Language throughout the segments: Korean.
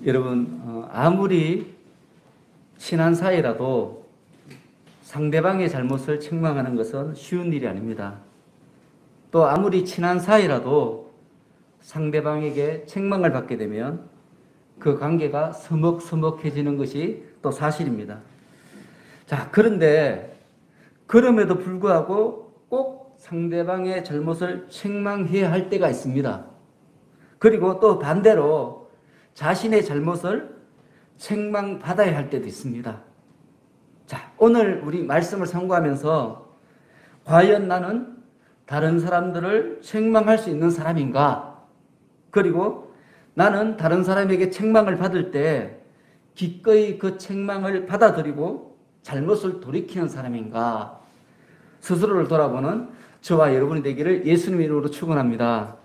여러분, 아무리 친한 사이라도 상대방의 잘못을 책망하는 것은 쉬운 일이 아닙니다. 또 아무리 친한 사이라도 상대방에게 책망을 받게 되면 그 관계가 서먹서먹해지는 것이 또 사실입니다. 자, 그런데 그럼에도 불구하고 꼭 상대방의 잘못을 책망해야 할 때가 있습니다. 그리고 또 반대로 자신의 잘못을 책망받아야 할 때도 있습니다. 자, 오늘 우리 말씀을 참고하면서 과연 나는 다른 사람들을 책망할 수 있는 사람인가? 그리고 나는 다른 사람에게 책망을 받을 때 기꺼이 그 책망을 받아들이고 잘못을 돌이키는 사람인가? 스스로를 돌아보는 저와 여러분이 되기를 예수님의 이름으로 축원합니다.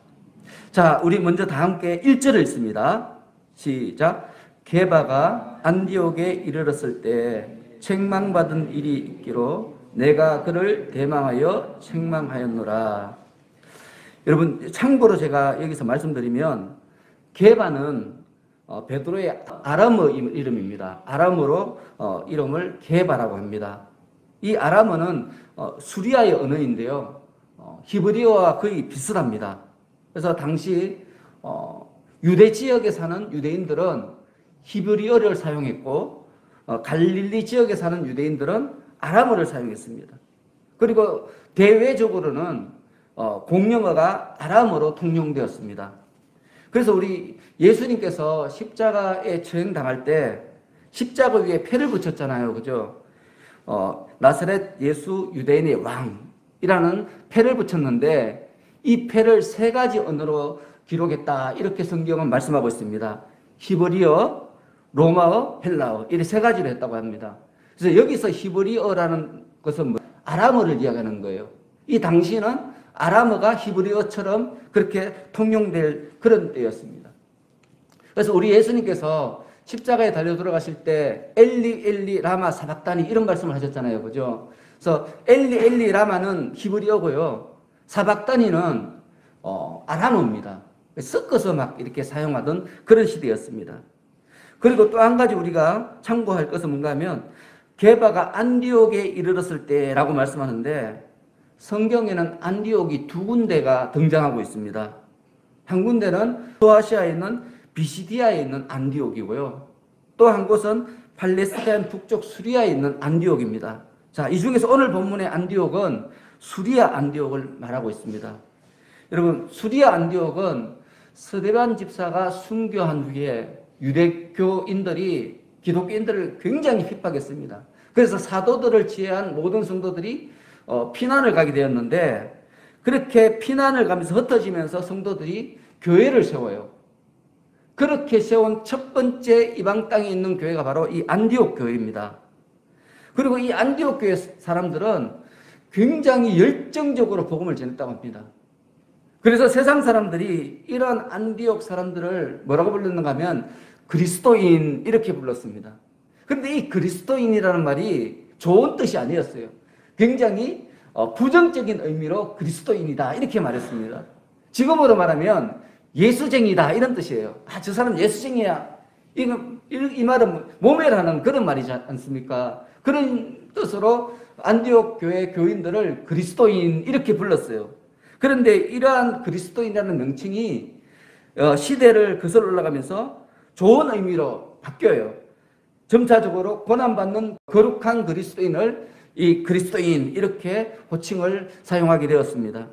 자, 우리 먼저 다 함께 1절을 읽습니다. 시작. 게바가 안디옥에 이르렀을 때 책망받은 일이 있기로 내가 그를 대망하여 책망하였노라. 여러분, 참고로 제가 여기서 말씀드리면 게바는 베드로의 아람어 이름입니다. 아람어로 이름을 게바라고 합니다. 이 아람어는 수리아의 언어인데요. 히브리어와 거의 비슷합니다. 그래서 당시 유대 지역에 사는 유대인들은 히브리어를 사용했고 갈릴리 지역에 사는 유대인들은 아람어를 사용했습니다. 그리고 대외적으로는 공용어가 아람어로 통용되었습니다. 그래서 우리 예수님께서 십자가에 처형당할 때 십자가 위에 패를 붙였잖아요. 그죠? 나사렛 예수 유대인의 왕이라는 패를 붙였는데 이 패를 세 가지 언어로 기록했다. 이렇게 성경은 말씀하고 있습니다. 히브리어, 로마어, 헬라어 이렇게 세 가지로 했다고 합니다. 그래서 여기서 히브리어라는 것은 아람어를 이야기하는 거예요. 이 당시는 아람어가 히브리어처럼 그렇게 통용될 그런 때였습니다. 그래서 우리 예수님께서 십자가에 달려 들어가실 때 엘리 엘리 라마 사박다니 이런 말씀을 하셨잖아요. 그죠? 그래서 엘리 엘리 라마는 히브리어고요. 사박다니는 아람어입니다. 섞어서 막 이렇게 사용하던 그런 시대였습니다. 그리고 또 한 가지 우리가 참고할 것은 뭔가 하면 게바가 안디옥에 이르렀을 때라고 말씀하는데 성경에는 안디옥이 두 군데가 등장하고 있습니다. 한 군데는 소아시아에 있는 비시디아에 있는 안디옥이고요. 또 한 곳은 팔레스타인 북쪽 수리아에 있는 안디옥입니다. 자, 이 중에서 오늘 본문의 안디옥은 수리아 안디옥을 말하고 있습니다. 여러분, 수리아 안디옥은 스데반 집사가 순교한 후에 유대교인들이 기독교인들을 굉장히 핍박했습니다. 그래서 사도들을 지휘한 모든 성도들이 피난을 가게 되었는데 그렇게 피난을 가면서 흩어지면서 성도들이 교회를 세워요. 그렇게 세운 첫 번째 이방 땅에 있는 교회가 바로 이 안디옥 교회입니다. 그리고 이 안디옥 교회 사람들은 굉장히 열정적으로 복음을 전했다고 합니다. 그래서 세상 사람들이 이런 안디옥 사람들을 뭐라고 불렀는가 하면 그리스도인 이렇게 불렀습니다. 그런데 이 그리스도인이라는 말이 좋은 뜻이 아니었어요. 굉장히 부정적인 의미로 그리스도인이다 이렇게 말했습니다. 지금으로 말하면 예수쟁이다 이런 뜻이에요. 아, 저 사람 예수쟁이야. 이 말은 모멸하는 그런 말이지 않습니까? 그런 뜻으로 안디옥 교회 교인들을 그리스도인 이렇게 불렀어요. 그런데 이러한 그리스도인이라는 명칭이 시대를 거슬러 올라가면서 좋은 의미로 바뀌어요. 점차적으로 고난받는 거룩한 그리스도인을 이 그리스도인 이렇게 호칭을 사용하게 되었습니다.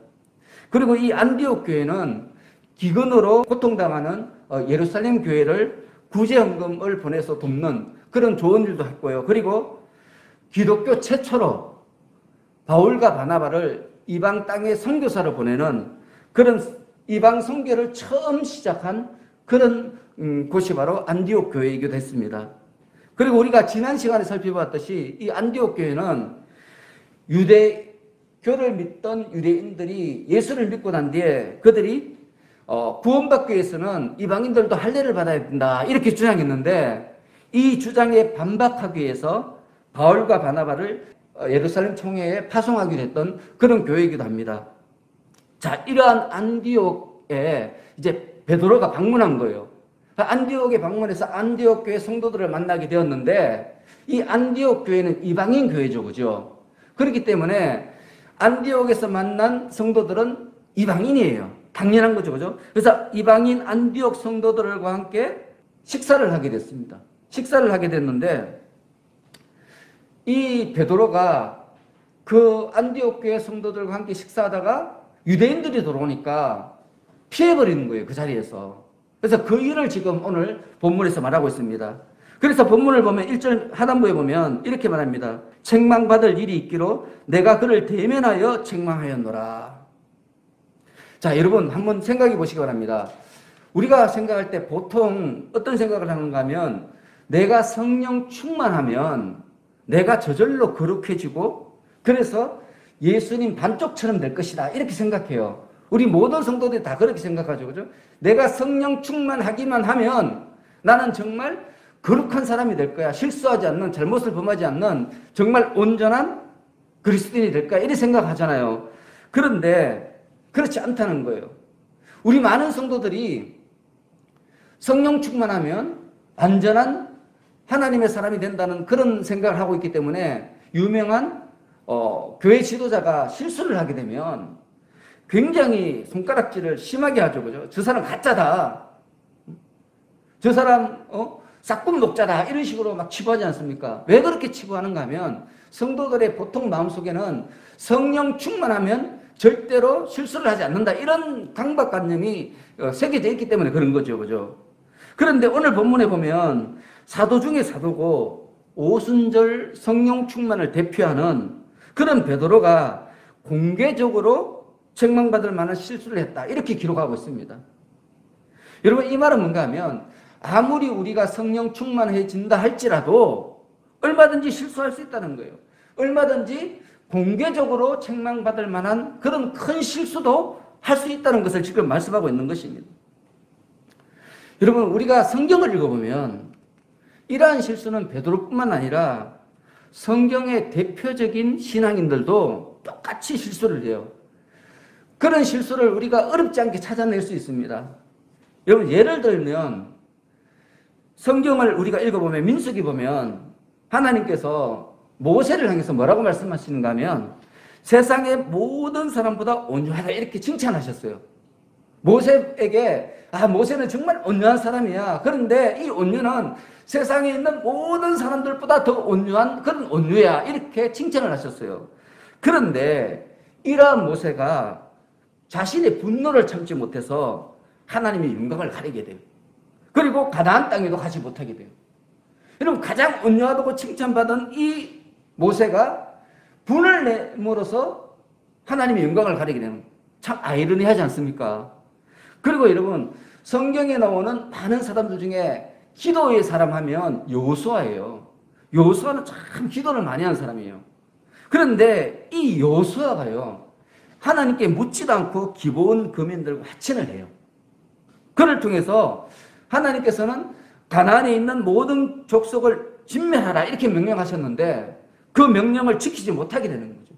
그리고 이 안디옥 교회는 기근으로 고통당하는 예루살렘 교회를 구제헌금을 보내서 돕는 그런 좋은 일도 했고요. 그리고 기독교 최초로 바울과 바나바를 이방 땅에 선교사를 보내는 그런 이방 선교를 처음 시작한 그런 곳이 바로 안디옥 교회이기도 했습니다. 그리고 우리가 지난 시간에 살펴봤듯이 이 안디옥 교회는 유대교를 믿던 유대인들이 예수를 믿고 난 뒤에 그들이 구원받기 위해서는 이방인들도 할례를 받아야 된다 이렇게 주장했는데 이 주장에 반박하기 위해서 바울과 바나바를 예루살렘 총회에 파송하기로 했던 그런 교회이기도 합니다. 자, 이러한 안디옥에 이제 베드로가 방문한 거예요. 안디옥에 방문해서 안디옥 교회 성도들을 만나게 되었는데 이 안디옥 교회는 이방인 교회죠. 그죠? 그렇기 때문에 안디옥에서 만난 성도들은 이방인이에요. 당연한 거죠. 그죠? 그래서 이방인 안디옥 성도들과 함께 식사를 하게 됐습니다. 식사를 하게 됐는데 이 베드로가 그 안디옥 교회 성도들과 함께 식사하다가 유대인들이 들어오니까 피해버리는 거예요. 그 자리에서. 그래서 그 일을 지금 오늘 본문에서 말하고 있습니다. 그래서 본문을 보면 1절 하단부에 보면 이렇게 말합니다. 책망받을 일이 있기로 내가 그를 대면하여 책망하였노라. 자, 여러분 한번 생각해 보시기 바랍니다. 우리가 생각할 때 보통 어떤 생각을 하는가 하면 내가 성령 충만하면 내가 저절로 거룩해지고 그래서 예수님 반쪽처럼 될 것이다 이렇게 생각해요. 우리 모든 성도들이 다 그렇게 생각하죠. 그죠? 내가 성령 충만하기만 하면 나는 정말 거룩한 사람이 될 거야. 실수하지 않는, 잘못을 범하지 않는 정말 온전한 그리스도인이 될 거야. 이렇게 생각하잖아요. 그런데 그렇지 않다는 거예요. 우리 많은 성도들이 성령 충만하면 완전한 하나님의 사람이 된다는 그런 생각을 하고 있기 때문에 유명한 교회 지도자가 실수를 하게 되면 굉장히 손가락질을 심하게 하죠. 그죠? 저 사람 가짜다. 저 사람 싹꿈 녹자다. 이런 식으로 막 치부하지 않습니까? 왜 그렇게 치부하는가 하면 성도들의 보통 마음속에는 성령 충만하면 절대로 실수를 하지 않는다. 이런 강박관념이 새겨져 있기 때문에 그런 거죠. 그죠? 그런데 오늘 본문에 보면 사도 중에 사도고 오순절 성령 충만을 대표하는 그런 베드로가 공개적으로 책망받을 만한 실수를 했다. 이렇게 기록하고 있습니다. 여러분 이 말은 뭔가 하면 아무리 우리가 성령 충만해진다 할지라도 얼마든지 실수할 수 있다는 거예요. 얼마든지 공개적으로 책망받을 만한 그런 큰 실수도 할 수 있다는 것을 지금 말씀하고 있는 것입니다. 여러분 우리가 성경을 읽어보면 이러한 실수는 베드로뿐만 아니라 성경의 대표적인 신앙인들도 똑같이 실수를 해요. 그런 실수를 우리가 어렵지 않게 찾아낼 수 있습니다. 여러분 예를 들면 성경을 우리가 읽어보면 민수기 보면 하나님께서 모세를 향해서 뭐라고 말씀하시는가 하면 세상의 모든 사람보다 온유하다 이렇게 칭찬하셨어요. 모세에게 모세는 정말 온유한 사람이야. 그런데 이 온유는 세상에 있는 모든 사람들보다 더 온유한 그런 온유야. 이렇게 칭찬을 하셨어요. 그런데 이러한 모세가 자신의 분노를 참지 못해서 하나님의 영광을 가리게 돼요. 그리고 가나안 땅에도 가지 못하게 돼요. 여러분 가장 온유하다고 칭찬받은 이 모세가 분을 내므로써 하나님의 영광을 가리게 되는 거예요. 참 아이러니하지 않습니까? 그리고 여러분 성경에 나오는 많은 사람들 중에 기도의 사람 하면 여호수아예요. 여호수아는 참 기도를 많이 하는 사람이에요. 그런데 이 여호수아가요 하나님께 묻지도 않고 기본 거민들과 화친을 해요. 그를 통해서 하나님께서는 가나안에 있는 모든 족속을 진멸하라 이렇게 명령하셨는데 그 명령을 지키지 못하게 되는 거죠.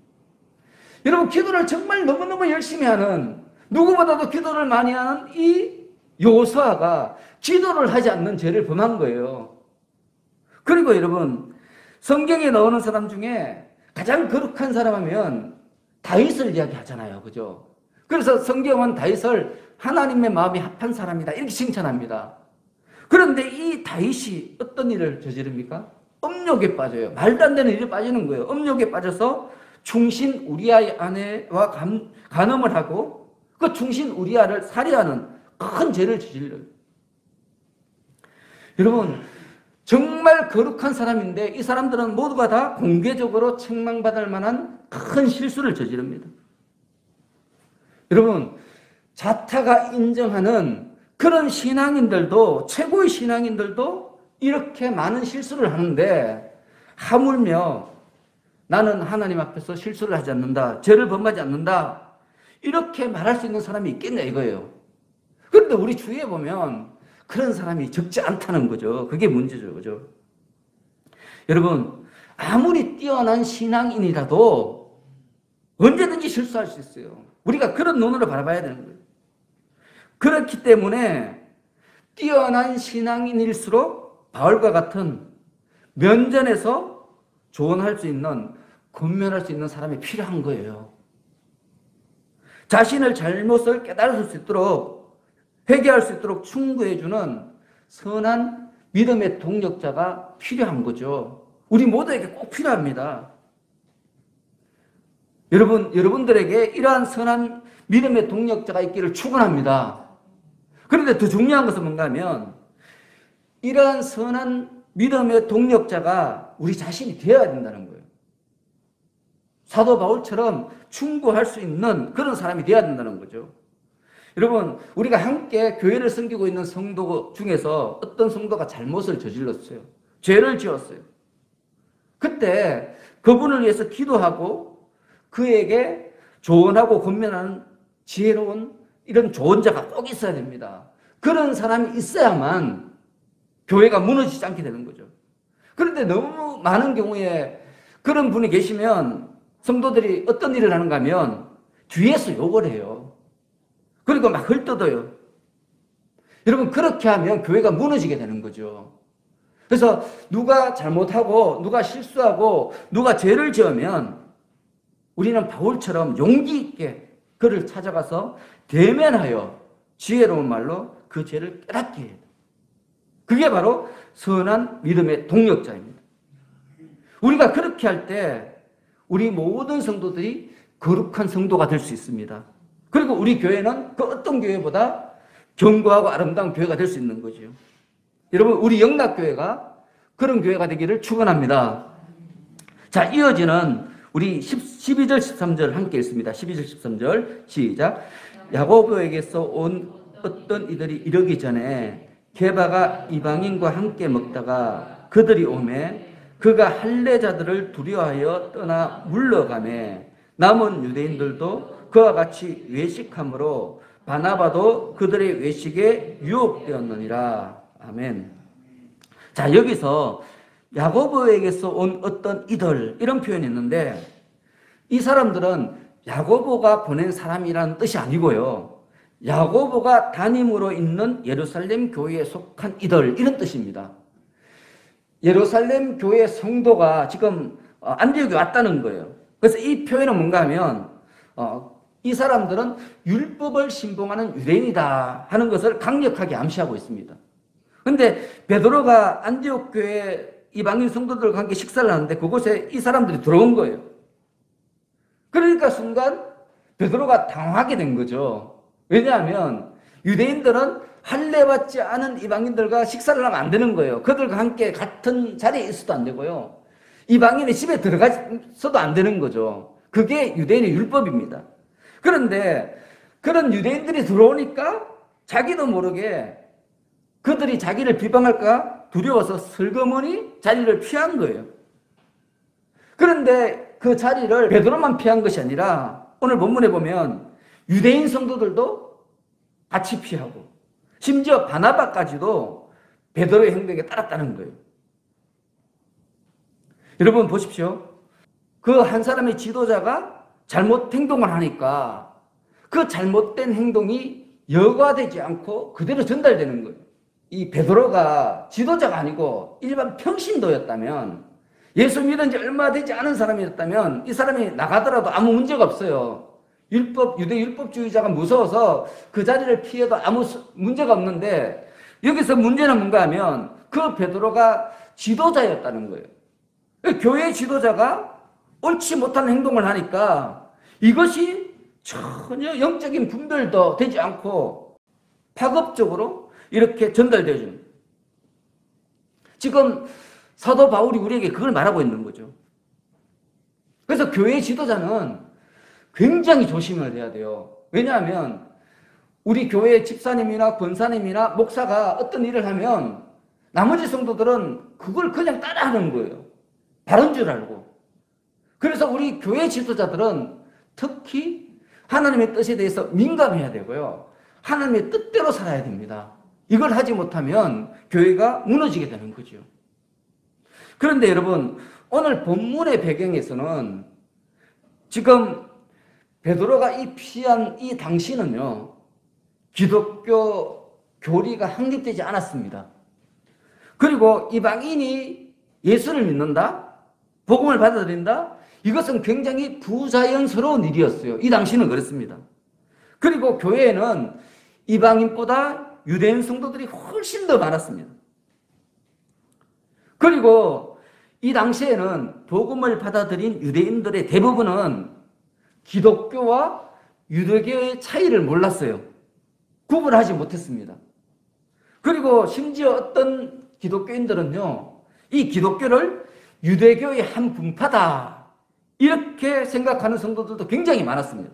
여러분 기도를 정말 너무너무 열심히 하는 누구보다도 기도를 많이 하는 이 여호수아가 기도를 하지 않는 죄를 범한 거예요. 그리고 여러분 성경에 나오는 사람 중에 가장 거룩한 사람 하면 다윗을 이야기하잖아요. 그죠? 그래서 성경은 다윗을 하나님의 마음이 합한 사람이다 이렇게 칭찬합니다. 그런데 이 다윗이 어떤 일을 저지릅니까? 음욕에 빠져요. 말도 안 되는 일에 빠지는 거예요. 음욕에 빠져서 충신 우리아의 아내와 간음을 하고 그 충신 우리아를 살해하는 큰 죄를 저질러요. 여러분 정말 거룩한 사람인데 이 사람들은 모두가 다 공개적으로 책망받을 만한 큰 실수를 저지릅니다. 여러분 자타가 인정하는 그런 신앙인들도 최고의 신앙인들도 이렇게 많은 실수를 하는데 하물며 나는 하나님 앞에서 실수를 하지 않는다. 죄를 범하지 않는다. 이렇게 말할 수 있는 사람이 있겠냐 이거예요. 그런데 우리 주위에 보면 그런 사람이 적지 않다는 거죠. 그게 문제죠. 그죠? 여러분 아무리 뛰어난 신앙인이라도 언제든지 실수할 수 있어요. 우리가 그런 눈으로 바라봐야 되는 거예요. 그렇기 때문에 뛰어난 신앙인일수록 바울과 같은 면전에서 조언할 수 있는, 권면할 수 있는 사람이 필요한 거예요. 자신을 잘못을 깨달을 수 있도록, 회개할 수 있도록 충고해주는 선한 믿음의 동력자가 필요한 거죠. 우리 모두에게 꼭 필요합니다. 여러분들에게 이러한 선한 믿음의 동력자가 있기를 축원합니다. 그런데 더 중요한 것은 뭔가 하면 이러한 선한 믿음의 동력자가 우리 자신이 되어야 된다는 거예요. 사도 바울처럼 충고할 수 있는 그런 사람이 되어야 된다는 거죠. 여러분, 우리가 함께 교회를 섬기고 있는 성도 중에서 어떤 성도가 잘못을 저질렀어요. 죄를 지었어요. 그때 그분을 위해서 기도하고 그에게 조언하고 권면하는 지혜로운 이런 조언자가 꼭 있어야 됩니다. 그런 사람이 있어야만 교회가 무너지지 않게 되는 거죠. 그런데 너무 많은 경우에 그런 분이 계시면 성도들이 어떤 일을 하는가 하면 뒤에서 욕을 해요. 그리고 막 헐뜯어요. 여러분, 그렇게 하면 교회가 무너지게 되는 거죠. 그래서 누가 잘못하고 누가 실수하고 누가 죄를 지으면 우리는 바울처럼 용기 있게 그를 찾아가서 대면하여 지혜로운 말로 그 죄를 깨닫게 해요. 그게 바로 선한 믿음의 동력자입니다. 우리가 그렇게 할 때 우리 모든 성도들이 거룩한 성도가 될 수 있습니다. 그리고 우리 교회는 그 어떤 교회보다 견고하고 아름다운 교회가 될 수 있는 거죠. 여러분, 우리 영락교회가 그런 교회가 되기를 축원합니다. 자, 이어지는 우리 12절 13절 함께 읽습니다. 12절 13절 시작. 야고보에게서 온 어떤 이들이 이르기 전에 게바가 이방인과 함께 먹다가 그들이 오매 그가 할례자들을 두려워하여 떠나 물러가매 남은 유대인들도 그와 같이 외식함으로 바나바도 그들의 외식에 유혹되었느니라. 아멘. 자, 여기서 야고보에게서 온 어떤 이들, 이런 표현이 있는데 이 사람들은 야고보가 보낸 사람이라는 뜻이 아니고요, 야고보가 담임으로 있는 예루살렘 교회에 속한 이들, 이런 뜻입니다. 예루살렘 교회 성도가 지금 안디옥에 왔다는 거예요. 그래서 이 표현은 뭔가 하면 이 사람들은 율법을 신봉하는 유대인이다 하는 것을 강력하게 암시하고 있습니다. 그런데 베드로가 안디옥 교회 이방인 성도들과 함께 식사를 하는데 그곳에 이 사람들이 들어온 거예요. 그러니까 순간 베드로가 당황하게 된 거죠. 왜냐하면 유대인들은 할례받지 않은 이방인들과 식사를 하면 안 되는 거예요. 그들과 함께 같은 자리에 있어도 안 되고요, 이방인의 집에 들어가서도 안 되는 거죠. 그게 유대인의 율법입니다. 그런데 그런 유대인들이 들어오니까 자기도 모르게 그들이 자기를 비방할까 두려워서 슬그머니 자리를 피한 거예요. 그런데 그 자리를 베드로만 피한 것이 아니라 오늘 본문에 보면 유대인 성도들도 같이 피하고 심지어 바나바까지도 베드로의 행동에 따랐다는 거예요. 여러분 보십시오. 그 한 사람의 지도자가 잘못 행동을 하니까 그 잘못된 행동이 여과되지 않고 그대로 전달되는 거예요. 이 베드로가 지도자가 아니고 일반 평신도였다면, 예수 믿은 지 얼마 되지 않은 사람이었다면 이 사람이 나가더라도 아무 문제가 없어요. 유대 율법주의자가 무서워서 그 자리를 피해도 아무 문제가 없는데, 여기서 문제는 뭔가 하면 그 베드로가 지도자였다는 거예요. 교회 지도자가 옳지 못한 행동을 하니까 이것이 전혀 영적인 분별도 되지 않고 파급적으로 이렇게 전달되어지는 거예요. 지금 사도 바울이 우리에게 그걸 말하고 있는 거죠. 그래서 교회 지도자는 굉장히 조심을 해야 돼요. 왜냐하면 우리 교회 집사님이나 권사님이나 목사가 어떤 일을 하면 나머지 성도들은 그걸 그냥 따라하는 거예요. 바른 줄 알고. 그래서 우리 교회 지도자들은 특히 하나님의 뜻에 대해서 민감해야 되고요, 하나님의 뜻대로 살아야 됩니다. 이걸 하지 못하면 교회가 무너지게 되는 거죠. 그런데 여러분, 오늘 본문의 배경에서는 지금 베드로가 이 피한 이 당시는요, 기독교 교리가 확립되지 않았습니다. 그리고 이방인이 예수를 믿는다? 복음을 받아들인다? 이것은 굉장히 부자연스러운 일이었어요. 이 당시는 그렇습니다. 그리고 교회에는 이방인보다 유대인 성도들이 훨씬 더 많았습니다. 그리고 이 당시에는 복음을 받아들인 유대인들의 대부분은 기독교와 유대교의 차이를 몰랐어요. 구분하지 못했습니다. 그리고 심지어 어떤 기독교인들은요, 이 기독교를 유대교의 한 분파다 이렇게 생각하는 성도들도 굉장히 많았습니다.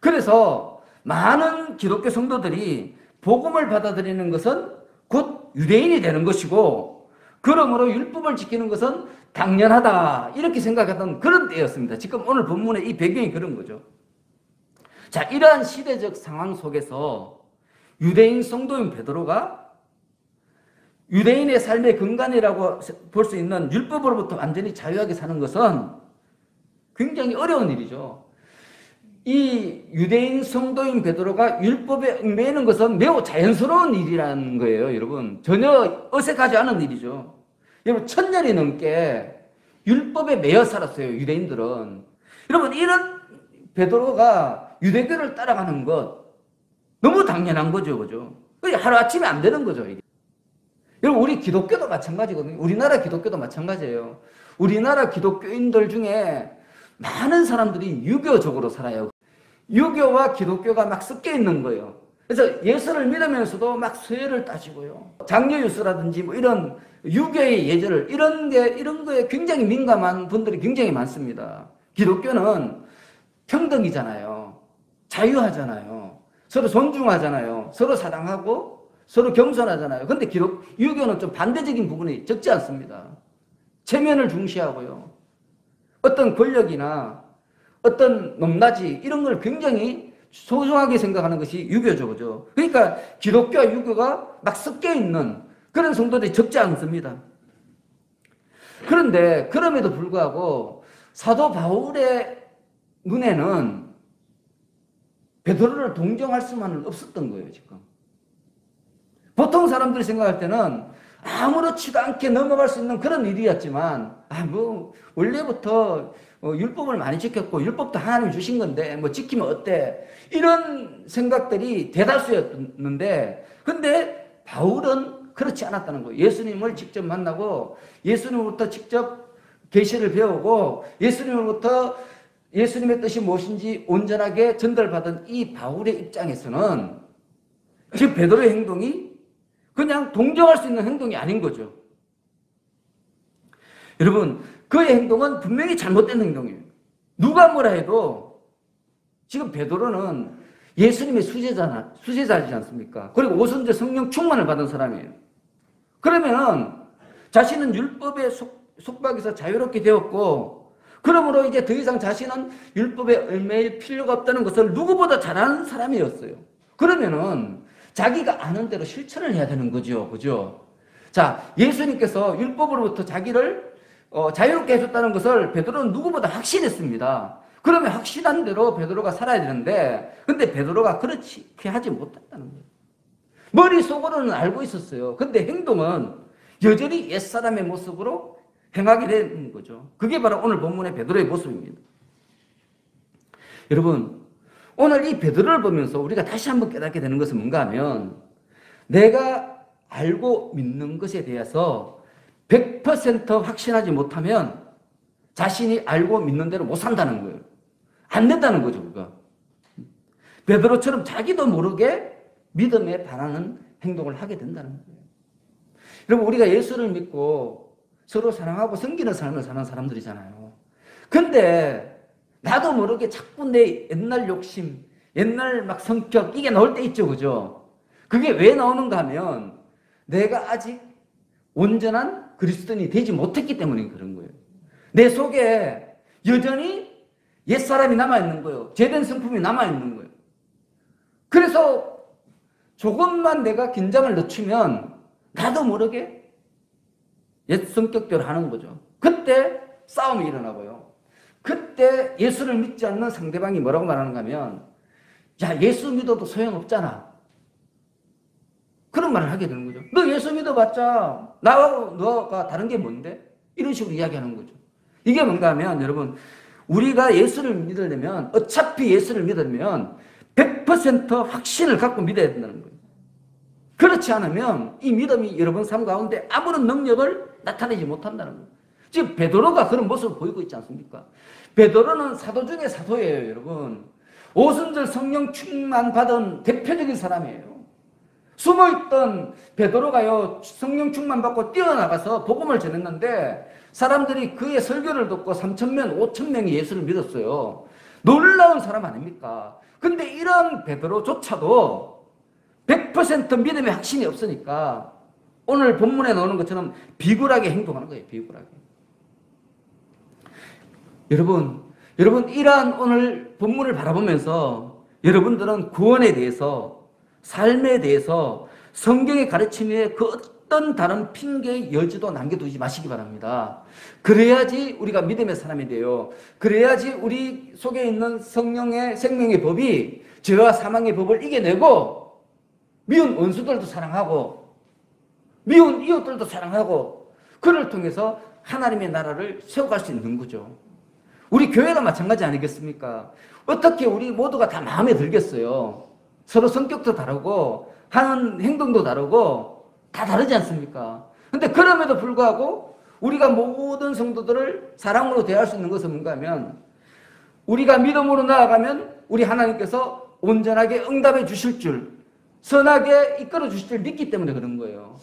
그래서 많은 기독교 성도들이 복음을 받아들이는 것은 곧 유대인이 되는 것이고, 그러므로 율법을 지키는 것은 당연하다 이렇게 생각했던 그런 때였습니다. 지금 오늘 본문의 이 배경이 그런 거죠. 자, 이러한 시대적 상황 속에서 유대인 성도인 베드로가 유대인의 삶의 근간이라고 볼 수 있는 율법으로부터 완전히 자유하게 사는 것은 굉장히 어려운 일이죠. 이 유대인 성도인 베드로가 율법에 얽매이는 것은 매우 자연스러운 일이라는 거예요, 여러분. 전혀 어색하지 않은 일이죠. 여러분, 1000년이 넘게 율법에 매여 살았어요, 유대인들은. 여러분, 이런 베드로가 유대교를 따라가는 것 너무 당연한 거죠, 그죠? 하루아침에 안 되는 거죠, 이게. 여러분, 우리 기독교도 마찬가지거든요. 우리나라 기독교도 마찬가지예요. 우리나라 기독교인들 중에 많은 사람들이 유교적으로 살아요. 유교와 기독교가 막 섞여 있는 거예요. 그래서 예수를 믿으면서도 막 수혜를 따지고요. 장려유수라든지 뭐 이런 유교의 예절을 이런 거에 굉장히 민감한 분들이 굉장히 많습니다. 기독교는 평등이잖아요. 자유하잖아요. 서로 존중하잖아요. 서로 사랑하고 서로 겸손하잖아요. 근데 유교는 좀 반대적인 부분이 적지 않습니다. 체면을 중시하고요. 어떤 권력이나 어떤 높낮이 이런 걸 굉장히 소중하게 생각하는 것이 유교죠, 그죠? 그러니까 기독교와 유교가 막 섞여 있는 그런 성도들이 적지 않습니다. 그런데 그럼에도 불구하고 사도 바울의 눈에는 베드로를 동정할 수만은 없었던 거예요, 지금. 보통 사람들이 생각할 때는 아무렇지도 않게 넘어갈 수 있는 그런 일이었지만, 원래부터 율법을 많이 지켰고, 율법도 하나님이 주신 건데, 지키면 어때? 이런 생각들이 대다수였는데, 근데 바울은 그렇지 않았다는 거예요. 예수님을 직접 만나고, 예수님으로부터 직접 계시를 배우고, 예수님으로부터 예수님의 뜻이 무엇인지 온전하게 전달받은 이 바울의 입장에서는, 지금 베드로의 행동이 그냥 동정할 수 있는 행동이 아닌 거죠. 여러분, 그의 행동은 분명히 잘못된 행동이에요. 누가 뭐라 해도 지금 베드로는 예수님의 수제자이지 않습니까? 그리고 오순절 성령 충만을 받은 사람이에요. 그러면 자신은 율법의 속박에서 자유롭게 되었고, 그러므로 이제 더 이상 자신은 율법에 얽매일 필요가 없다는 것을 누구보다 잘 아는 사람이었어요. 그러면은 자기가 아는 대로 실천을 해야 되는 거죠. 그죠? 자, 예수님께서 율법으로부터 자기를 자유롭게 해줬다는 것을 베드로는 누구보다 확신했습니다. 그러면 확신한 대로 베드로가 살아야 되는데, 근데 베드로가 그렇게 하지 못했다는 거예요. 머릿속으로는 알고 있었어요. 근데 행동은 여전히 옛사람의 모습으로 행하게 되는 거죠. 그게 바로 오늘 본문의 베드로의 모습입니다. 여러분, 오늘 이 베드로를 보면서 우리가 다시 한번 깨닫게 되는 것은 뭔가 하면, 내가 알고 믿는 것에 대해서 100% 확신하지 못하면 자신이 알고 믿는 대로 못 산다는 거예요. 안 된다는 거죠, 그가. 베드로처럼 자기도 모르게 믿음에 반하는 행동을 하게 된다는 거예요. 여러분, 우리가 예수를 믿고 서로 사랑하고 섬기는 삶을 사는 사람들이잖아요. 근데 나도 모르게 자꾸 내 옛날 욕심, 옛날 막 성격 이게 나올 때 있죠, 그죠? 그게 왜 나오는가 하면 내가 아직 온전한 그리스도인이 되지 못했기 때문에 그런 거예요. 내 속에 여전히 옛사람이 남아있는 거예요. 죄된 성품이 남아있는 거예요. 그래서 조금만 내가 긴장을 늦추면 나도 모르게 옛 성격대로 하는 거죠. 그때 싸움이 일어나고요. 그때 예수를 믿지 않는 상대방이 뭐라고 말하는가 하면, 야, 예수 믿어도 소용없잖아. 이런 말을 하게 되는 거죠. 너 예수 믿어봤자 나하고 너가 다른 게 뭔데? 이런 식으로 이야기하는 거죠. 이게 뭔가 하면 여러분, 우리가 예수를 믿으려면, 어차피 예수를 믿으려면 100% 확신을 갖고 믿어야 된다는 거예요. 그렇지 않으면 이 믿음이 여러분 삶 가운데 아무런 능력을 나타내지 못한다는 거예요. 지금 베드로가 그런 모습을 보이고 있지 않습니까? 베드로는 사도 중에 사도예요, 여러분. 오순절 성령 충만 받은 대표적인 사람이에요. 숨어있던 베드로가요, 성령 충만 받고 뛰어나가서 복음을 전했는데 사람들이 그의 설교를 듣고 3,000명, 5,000명이 예수를 믿었어요. 놀라운 사람 아닙니까? 근데 이런 베드로조차도 100% 믿음의 확신이 없으니까 오늘 본문에 나오는 것처럼 비굴하게 행동하는 거예요. 비굴하게. 여러분 이러한 오늘 본문을 바라보면서 여러분들은 구원에 대해서, 삶에 대해서 성경의 가르침에 그 어떤 다른 핑계의 여지도 남겨두지 마시기 바랍니다. 그래야지 우리가 믿음의 사람이 돼요. 그래야지 우리 속에 있는 성령의 생명의 법이 죄와 사망의 법을 이겨내고 미운 원수들도 사랑하고 미운 이웃들도 사랑하고 그를 통해서 하나님의 나라를 세워갈 수 있는 거죠. 우리 교회가 마찬가지 아니겠습니까? 어떻게 우리 모두가 다 마음에 들겠어요? 서로 성격도 다르고 하는 행동도 다르고 다 다르지 않습니까? 근데 그럼에도 불구하고 우리가 모든 성도들을 사랑으로 대할 수 있는 것은 뭔가 하면 우리가 믿음으로 나아가면 우리 하나님께서 온전하게 응답해 주실 줄, 선하게 이끌어 주실 줄 믿기 때문에 그런 거예요.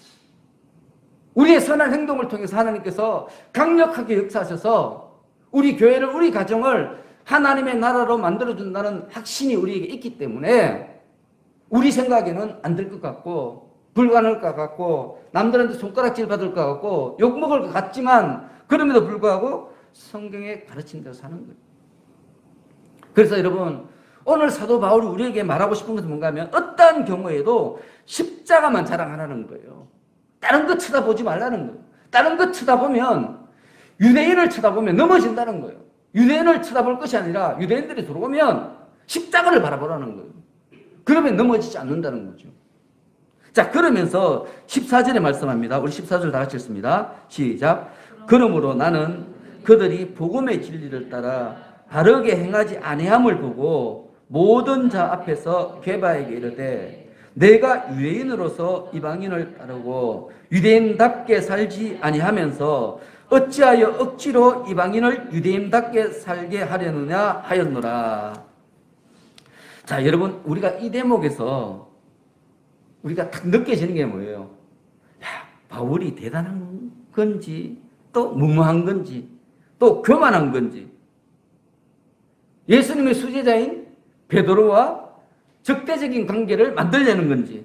우리의 선한 행동을 통해서 하나님께서 강력하게 역사하셔서 우리 교회를, 우리 가정을 하나님의 나라로 만들어준다는 확신이 우리에게 있기 때문에 우리 생각에는 안 될 것 같고 불가능할 것 같고 남들한테 손가락질 받을 것 같고 욕먹을 것 같지만 그럼에도 불구하고 성경의 가르친 대로 사는 거예요. 그래서 여러분, 오늘 사도 바울이 우리에게 말하고 싶은 것은 뭔가 하면 어떠한 경우에도 십자가만 자랑하라는 거예요. 다른 거 쳐다보지 말라는 거예요. 다른 거 쳐다보면 유대인을 쳐다보면 넘어진다는 거예요. 유대인을 쳐다볼 것이 아니라 유대인들이 들어오면 십자가를 바라보라는 거예요. 그러면 넘어지지 않는다는 거죠. 자, 그러면서 14절에 말씀합니다. 우리 14절 다 같이 읽습니다. 시작. 그러므로 나는 그들이 복음의 진리를 따라 바르게 행하지 아니함을 보고 모든 자 앞에서 게바에게 이르되 내가 유대인으로서 이방인을 따르고 유대인답게 살지 아니하면서 어찌하여 억지로 이방인을 유대인답게 살게 하려느냐 하였노라. 자, 여러분, 우리가 이 대목에서 우리가 딱 느껴지는 게 뭐예요? 야, 바울이 대단한 건지 또 무모한 건지 또 교만한 건지 예수님의 수제자인 베드로와 적대적인 관계를 만들려는 건지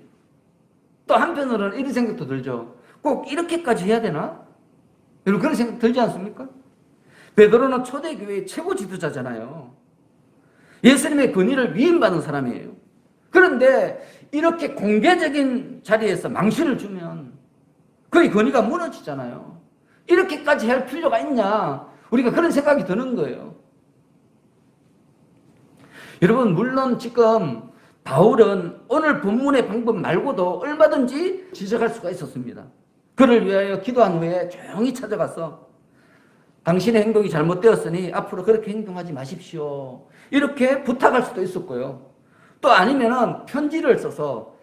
또 한편으로는 이런 생각도 들죠. 꼭 이렇게까지 해야 되나? 여러분 그런 생각 들지 않습니까? 베드로는 초대교회의 최고 지도자잖아요. 예수님의 권위를 위임받은 사람이에요. 그런데 이렇게 공개적인 자리에서 망신을 주면 그의 권위가 무너지잖아요. 이렇게까지 할 필요가 있냐? 우리가 그런 생각이 드는 거예요. 여러분 물론 지금 바울은 오늘 본문의 방법 말고도 얼마든지 지적할 수가 있었습니다. 그를 위하여 기도한 후에 조용히 찾아가서 당신의 행동이 잘못되었으니 앞으로 그렇게 행동하지 마십시오. 이렇게 부탁할 수도 있었고요. 또 아니면은 편지를 써서,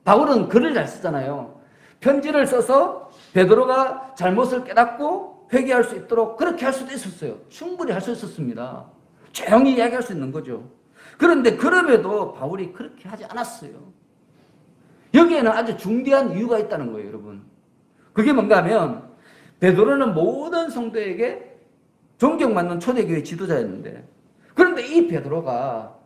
바울은 글을 잘 쓰잖아요. 편지를 써서 베드로가 잘못을 깨닫고 회개할 수 있도록 그렇게 할 수도 있었어요. 충분히 할 수 있었습니다. 조용히 이야기할 수 있는 거죠. 그런데 그럼에도 바울이 그렇게 하지 않았어요. 여기에는 아주 중대한 이유가 있다는 거예요, 여러분. 그게 뭔가 하면 베드로는 모든 성도에게 존경받는 초대교회 지도자였는데, 그런데 이 베드로가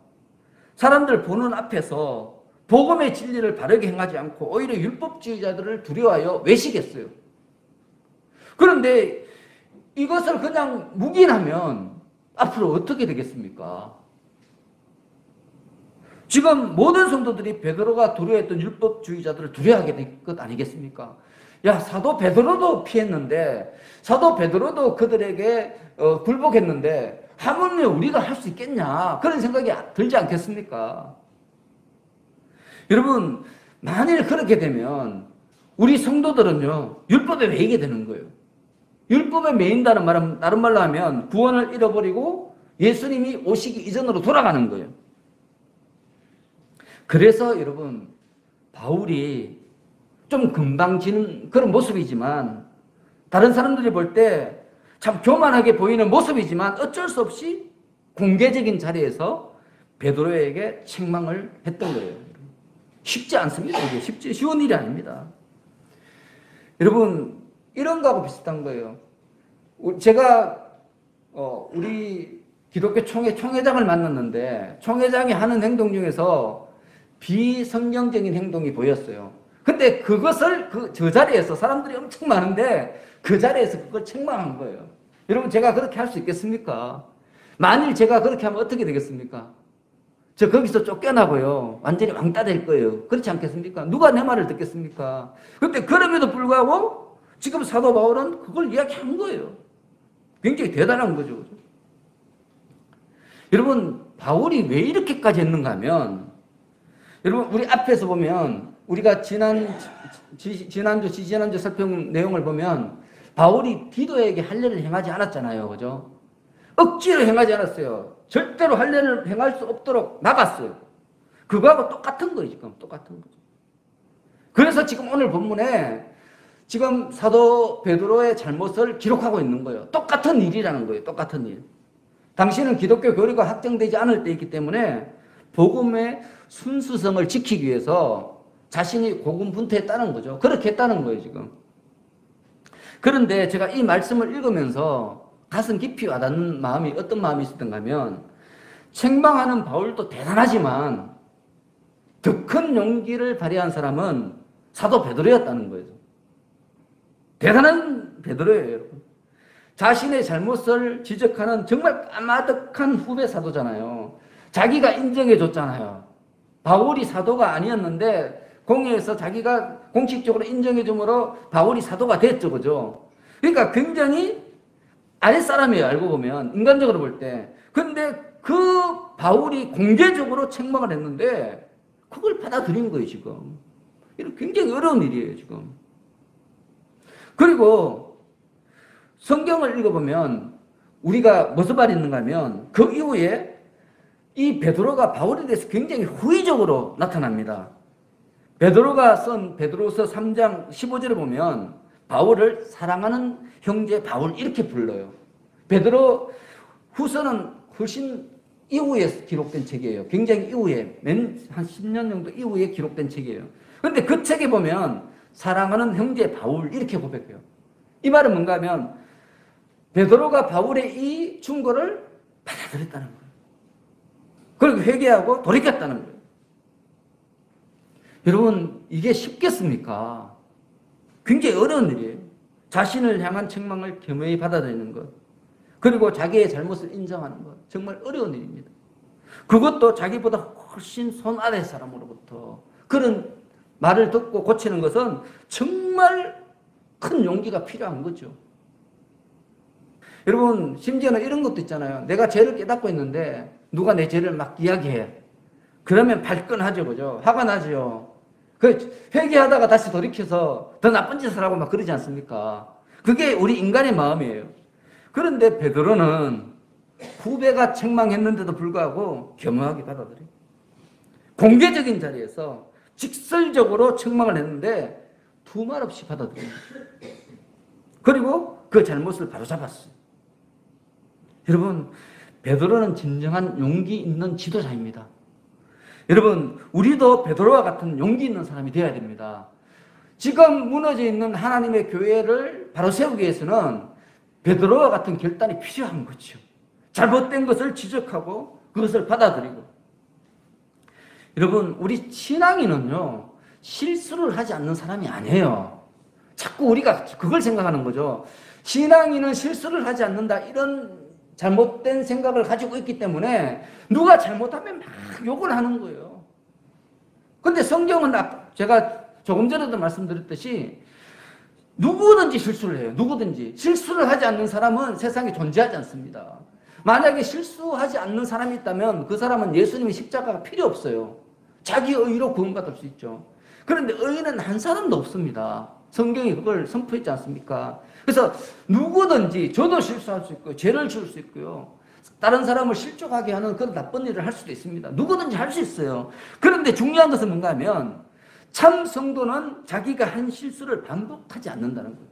사람들 보는 앞에서 복음의 진리를 바르게 행하지 않고 오히려 율법주의자들을 두려워하여 외식했어요. 그런데 이것을 그냥 묵인하면 앞으로 어떻게 되겠습니까? 지금 모든 성도들이 베드로가 두려워했던 율법주의자들을 두려워하게 될 것 아니겠습니까? 야, 사도 베드로도 피했는데, 사도 베드로도 그들에게 굴복했는데 하물며 우리가 할 수 있겠냐, 그런 생각이 들지 않겠습니까? 여러분, 만일 그렇게 되면 우리 성도들은요, 율법에 매이게 되는 거예요. 율법에 매인다는 말은 다른 말로 하면 구원을 잃어버리고 예수님이 오시기 이전으로 돌아가는 거예요. 그래서 여러분, 바울이 좀 금방지는 그런 모습이지만 다른 사람들이 볼 때 참 교만하게 보이는 모습이지만 어쩔 수 없이 공개적인 자리에서 베드로에게 책망을 했던 거예요. 쉽지 않습니다. 이게 쉬운 일이 아닙니다. 여러분, 이런 거하고 비슷한 거예요. 제가 우리 기독교 총회장을 만났는데 총회장이 하는 행동 중에서 비성경적인 행동이 보였어요. 근데 그것을 저 자리에서 사람들이 엄청 많은데 그 자리에서 그걸 책망한 거예요. 여러분, 제가 그렇게 할 수 있겠습니까? 만일 제가 그렇게 하면 어떻게 되겠습니까? 저 거기서 쫓겨나고요. 완전히 왕따 될 거예요. 그렇지 않겠습니까? 누가 내 말을 듣겠습니까? 근데 그럼에도 불구하고 지금 사도 바울은 그걸 이야기한 거예요. 굉장히 대단한 거죠. 여러분, 바울이 왜 이렇게까지 했는가 하면, 여러분, 우리 앞에서 보면 우리가 지지난주 살펴본 내용을 보면 바울이 디도에게 할례를 행하지 않았잖아요. 그죠? 억지로 행하지 않았어요. 절대로 할례를 행할 수 없도록 막았어요. 그거하고 똑같은 거예요. 지금 똑같은 거죠. 그래서 지금 오늘 본문에 지금 사도 베드로의 잘못을 기록하고 있는 거예요. 똑같은 일이라는 거예요. 똑같은 일. 당신은 기독교 교리가 확정되지 않을 때이기 때문에 복음의 순수성을 지키기 위해서 자신이 고군분투했다는 거죠. 그렇게 했다는 거예요, 지금. 그런데 제가 이 말씀을 읽으면서 가슴 깊이 와닿는 마음이 어떤 마음이 있었던가 하면, 책망하는 바울도 대단하지만 더 큰 용기를 발휘한 사람은 사도 베드로였다는 거예요. 대단한 베드로예요, 여러분. 자신의 잘못을 지적하는 정말 까마득한 후배 사도잖아요. 자기가 인정해 줬잖아요. 바울이 사도가 아니었는데 공회에서 자기가 공식적으로 인정해 줌으로 바울이 사도가 됐죠. 그죠? 그러니까 굉장히 아랫사람이에요. 알고 보면. 인간적으로 볼 때. 근데 그 바울이 공개적으로 책망을 했는데 그걸 받아들인 거예요, 지금. 이런 굉장히 어려운 일이에요, 지금. 그리고 성경을 읽어보면 우리가 무슨 말이 있는가 하면 그 이후에 이 베드로가 바울에 대해서 굉장히 후의적으로 나타납니다. 베드로가 쓴 베드로서 3장 15절을 보면 바울을 사랑하는 형제 바울 이렇게 불러요. 베드로 후서는 훨씬 이후에 기록된 책이에요. 굉장히 이후에, 한 10년 정도 이후에 기록된 책이에요. 그런데 그 책에 보면 사랑하는 형제 바울 이렇게 고백해요. 이 말은 뭔가 하면 베드로가 바울의 이 충고를 받아들였다는 거예요. 그리고 회개하고 돌이켰다는 거예요. 여러분, 이게 쉽겠습니까? 굉장히 어려운 일이에요. 자신을 향한 책망을 겸허히 받아들이는 것, 그리고 자기의 잘못을 인정하는 것, 정말 어려운 일입니다. 그것도 자기보다 훨씬 손 아래 사람으로부터 그런 말을 듣고 고치는 것은 정말 큰 용기가 필요한 거죠. 여러분, 심지어는 이런 것도 있잖아요. 내가 죄를 깨닫고 있는데 누가 내 죄를 막 이야기해. 그러면 발끈하죠. 그죠? 화가 나죠. 회개하다가 다시 돌이켜서 더 나쁜 짓을 하고 막 그러지 않습니까? 그게 우리 인간의 마음이에요. 그런데 베드로는 후배가 책망했는데도 불구하고 겸허하게 받아들여요. 공개적인 자리에서 직설적으로 책망을 했는데 두말 없이 받아들여요. 그리고 그 잘못을 바로잡았어요. 여러분, 베드로는 진정한 용기 있는 지도자입니다. 여러분, 우리도 베드로와 같은 용기 있는 사람이 되어야 됩니다. 지금 무너져 있는 하나님의 교회를 바로 세우기 위해서는 베드로와 같은 결단이 필요한 거죠. 잘못된 것을 지적하고 그것을 받아들이고. 여러분, 우리 신앙인은요, 실수를 하지 않는 사람이 아니에요. 자꾸 우리가 그걸 생각하는 거죠. 신앙인은 실수를 하지 않는다, 이런 잘못된 생각을 가지고 있기 때문에 누가 잘못하면 막 욕을 하는 거예요. 근데 성경은 제가 조금 전에도 말씀드렸듯이 누구든지 실수를 해요. 누구든지. 실수를 하지 않는 사람은 세상에 존재하지 않습니다. 만약에 실수하지 않는 사람이 있다면 그 사람은 예수님의 십자가가 필요 없어요. 자기 의로 구원받을 수 있죠. 그런데 의인은 한 사람도 없습니다. 성경이 그걸 선포했지 않습니까? 그래서 누구든지 저도 실수할 수 있고요. 죄를 지을 수 있고요. 다른 사람을 실족하게 하는 그런 나쁜 일을 할 수도 있습니다. 누구든지 할 수 있어요. 그런데 중요한 것은 뭔가 하면 참 성도는 자기가 한 실수를 반복하지 않는다는 거예요.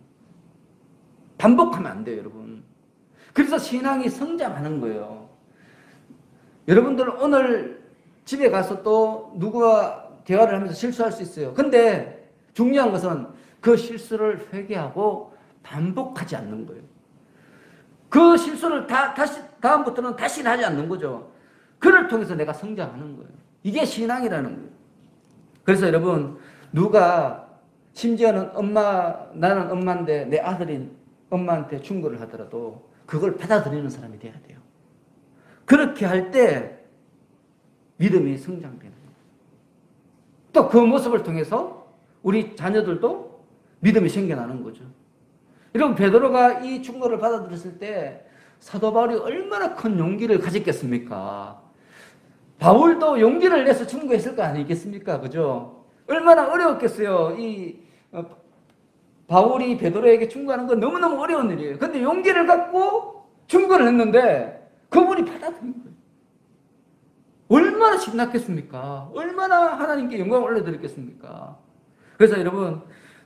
반복하면 안 돼요, 여러분. 그래서 신앙이 성장하는 거예요. 여러분들 오늘 집에 가서 또 누구와 대화를 하면서 실수할 수 있어요. 근데 중요한 것은 그 실수를 회개하고 반복하지 않는 거예요. 그 실수를 다음부터는 다시는 하지 않는 거죠. 그를 통해서 내가 성장하는 거예요. 이게 신앙이라는 거예요. 그래서 여러분, 누가 심지어는 나는 엄마인데 내 아들이 엄마한테 충고를 하더라도 그걸 받아들이는 사람이 돼야 돼요. 그렇게 할 때 믿음이 성장되는 거예요. 또 그 모습을 통해서 우리 자녀들도 믿음이 생겨나는 거죠. 여러분, 베드로가 이 충고를 받아들였을 때 사도 바울이 얼마나 큰 용기를 가졌겠습니까? 바울도 용기를 내서 충고했을 거 아니겠습니까? 그죠? 얼마나 어려웠겠어요. 바울이 베드로에게 충고하는 건 너무너무 어려운 일이에요. 근데 용기를 갖고 충고를 했는데 그분이 받아들인 거예요. 얼마나 신났겠습니까? 얼마나 하나님께 영광을 올려드렸겠습니까? 그래서 여러분,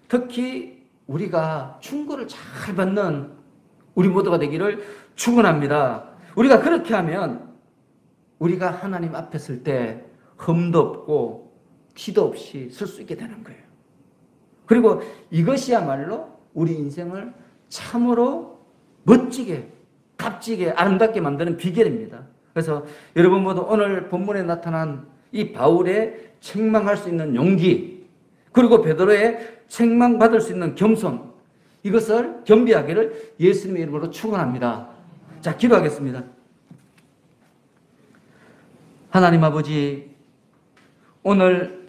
특히 우리가 충고를 잘 받는 우리 모두가 되기를 축원합니다. 우리가 그렇게 하면 우리가 하나님 앞에 설 때 흠도 없고 티도 없이 설 수 있게 되는 거예요. 그리고 이것이야말로 우리 인생을 참으로 멋지게, 값지게, 아름답게 만드는 비결입니다. 그래서 여러분 모두 오늘 본문에 나타난 이 바울의 책망할 수 있는 용기, 그리고 베드로의 책망받을 수 있는 겸손, 이것을 겸비하기를 예수님의 이름으로 축원합니다. 자, 기도하겠습니다. 하나님 아버지, 오늘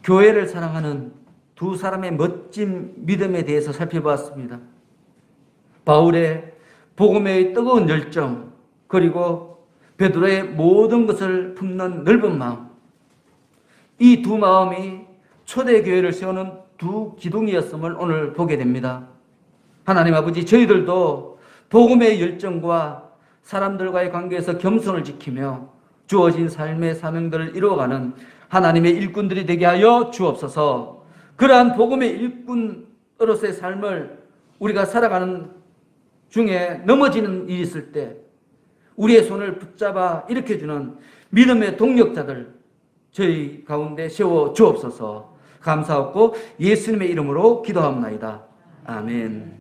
교회를 사랑하는 두 사람의 멋진 믿음에 대해서 살펴보았습니다. 바울의 복음의 뜨거운 열정, 그리고 베드로의 모든 것을 품는 넓은 마음, 이 두 마음이 초대교회를 세우는 두 기둥이었음을 오늘 보게 됩니다. 하나님 아버지, 저희들도 복음의 열정과 사람들과의 관계에서 겸손을 지키며 주어진 삶의 사명들을 이루어가는 하나님의 일꾼들이 되게 하여 주옵소서. 그러한 복음의 일꾼으로서의 삶을 우리가 살아가는 중에 넘어지는 일이 있을 때 우리의 손을 붙잡아 일으켜주는 믿음의 동력자들 저희 가운데 세워 주옵소서. 감사하고 예수님의 이름으로 기도합니다. 아멘.